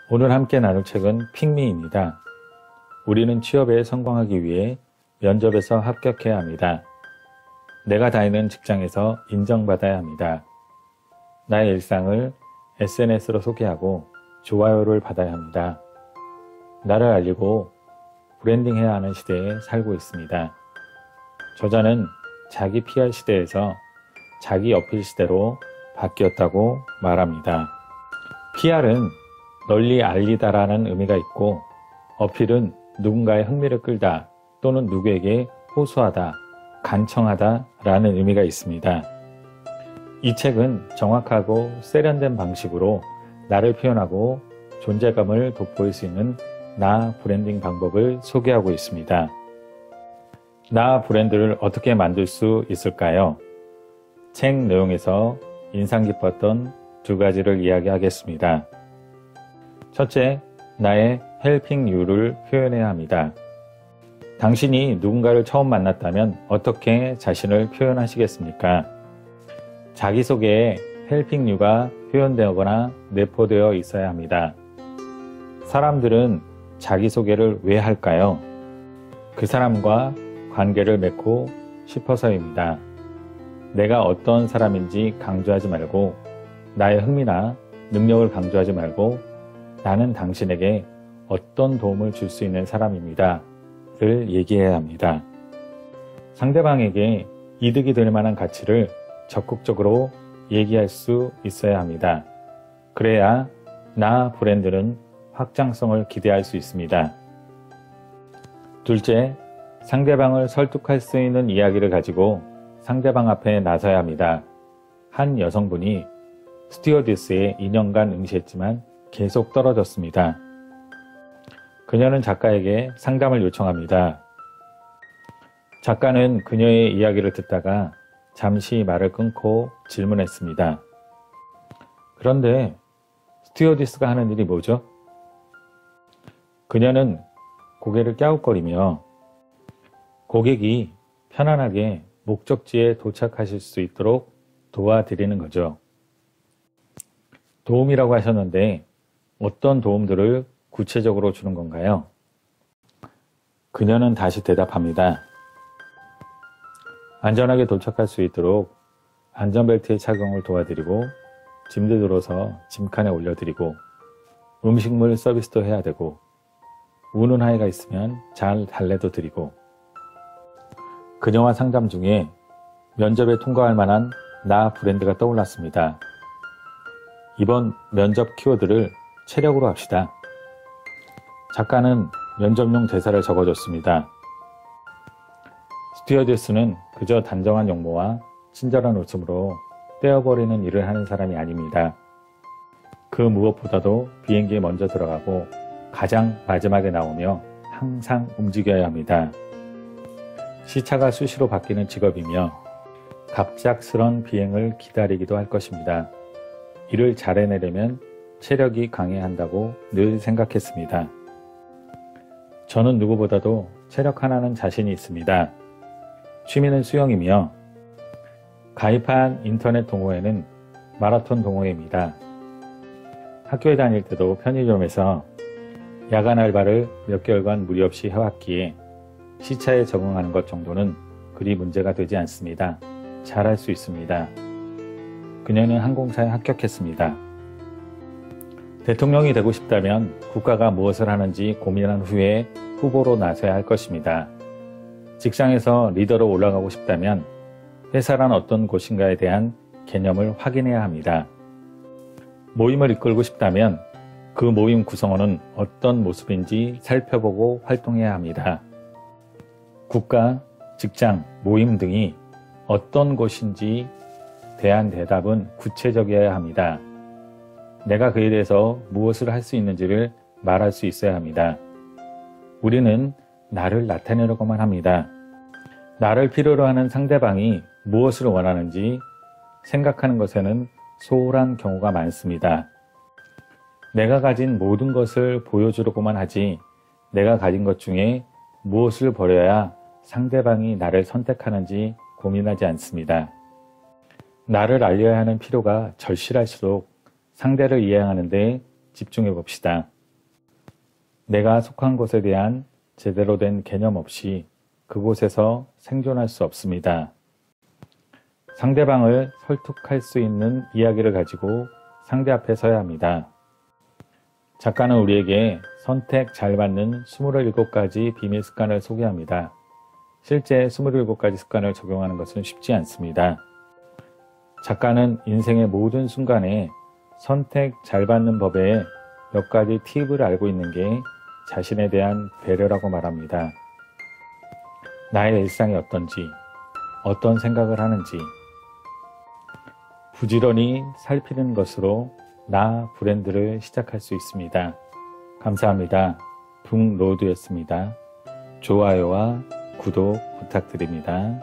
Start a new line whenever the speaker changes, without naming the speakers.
오늘 함께 나눌 책은 핑미입니다. 우리는 취업에 성공하기 위해 면접에서 합격해야 합니다. 내가 다니는 직장에서 인정받아야 합니다. 나의 일상을 SNS로 소개하고 좋아요를 받아야 합니다. 나를 알리고 브랜딩해야 하는 시대에 살고 있습니다. 저자는 자기 PR 시대에서 자기 어필 시대로 바뀌었다고 말합니다. PR은 널리 알리다라는 의미가 있고, 어필은 누군가의 흥미를 끌다 또는 누구에게 호소하다, 간청하다 라는 의미가 있습니다. 이 책은 정확하고 세련된 방식으로 나를 표현하고 존재감을 돋보일 수 있는 나 브랜딩 방법을 소개하고 있습니다. 나 브랜드를 어떻게 만들 수 있을까요? 책 내용에서 인상 깊었던 두 가지를 이야기하겠습니다. 첫째, 나의 helping you를 표현해야 합니다. 당신이 누군가를 처음 만났다면 어떻게 자신을 표현하시겠습니까? 자기소개에 helping you가 표현되거나 내포되어 있어야 합니다. 사람들은 자기소개를 왜 할까요? 그 사람과 관계를 맺고 싶어서입니다. 내가 어떤 사람인지 강조하지 말고, 나의 흥미나 능력을 강조하지 말고, 나는 당신에게 어떤 도움을 줄 수 있는 사람입니다 를 얘기해야 합니다. 상대방에게 이득이 될 만한 가치를 적극적으로 얘기할 수 있어야 합니다. 그래야 나 브랜드는 확장성을 기대할 수 있습니다. 둘째, 상대방을 설득할 수 있는 이야기를 가지고 상대방 앞에 나서야 합니다. 한 여성분이 스튜어디스에 2년간 응시했지만 계속 떨어졌습니다. 그녀는 작가에게 상담을 요청합니다. 작가는 그녀의 이야기를 듣다가 잠시 말을 끊고 질문했습니다. 그런데 스튜어디스가 하는 일이 뭐죠? 그녀는 고개를 갸웃거리며 고객이 편안하게 목적지에 도착하실 수 있도록 도와드리는 거죠. 도움이라고 하셨는데 어떤 도움들을 구체적으로 주는 건가요? 그녀는 다시 대답합니다. 안전하게 도착할 수 있도록 안전벨트의 착용을 도와드리고, 짐들 들어서 짐칸에 올려드리고, 음식물 서비스도 해야 되고, 우는 아이가 있으면 잘 달래도 드리고. 그녀와 상담 중에 면접에 통과할 만한 나 브랜드가 떠올랐습니다. 이번 면접 키워드를 체력으로 합시다. 작가는 면접용 대사를 적어줬습니다. 스튜어디스는 그저 단정한 용모와 친절한 웃음으로 떼어버리는 일을 하는 사람이 아닙니다. 그 무엇보다도 비행기에 먼저 들어가고 가장 마지막에 나오며 항상 움직여야 합니다. 시차가 수시로 바뀌는 직업이며 갑작스런 비행을 기다리기도 할 것입니다. 이를 잘 해내려면 체력이 강해야 한다고 늘 생각했습니다. 저는 누구보다도 체력 하나는 자신이 있습니다. 취미는 수영이며 가입한 인터넷 동호회는 마라톤 동호회입니다. 학교에 다닐 때도 편의점에서 야간 알바를 몇 개월간 무리 없이 해왔기에 시차에 적응하는 것 정도는 그리 문제가 되지 않습니다. 잘할 수 있습니다. 그녀는 항공사에 합격했습니다. 대통령이 되고 싶다면 국가가 무엇을 하는지 고민한 후에 후보로 나서야 할 것입니다. 직장에서 리더로 올라가고 싶다면 회사란 어떤 곳인가에 대한 개념을 확인해야 합니다. 모임을 이끌고 싶다면 그 모임 구성원은 어떤 모습인지 살펴보고 활동해야 합니다. 국가, 직장, 모임 등이 어떤 곳인지 대한 대답은 구체적이어야 합니다. 내가 그에 대해서 무엇을 할 수 있는지를 말할 수 있어야 합니다. 우리는 나를 나타내려고만 합니다. 나를 필요로 하는 상대방이 무엇을 원하는지 생각하는 것에는 소홀한 경우가 많습니다. 내가 가진 모든 것을 보여주려고만 하지, 내가 가진 것 중에 무엇을 버려야 상대방이 나를 선택하는지 고민하지 않습니다. 나를 알려야 하는 필요가 절실할수록 상대를 이해하는 데 집중해 봅시다. 내가 속한 곳에 대한 제대로 된 개념 없이 그곳에서 생존할 수 없습니다. 상대방을 설득할 수 있는 이야기를 가지고 상대 앞에 서야 합니다. 작가는 우리에게 선택 잘 받는 27가지 비밀 습관을 소개합니다. 실제 27가지 습관을 적용하는 것은 쉽지 않습니다. 작가는 인생의 모든 순간에 선택 잘 받는 법에 몇 가지 팁을 알고 있는 게 자신에 대한 배려라고 말합니다. 나의 일상이 어떤지, 어떤 생각을 하는지 부지런히 살피는 것으로 나 브랜드를 시작할 수 있습니다. 감사합니다. 붕로드였습니다. 좋아요와 구독 부탁드립니다.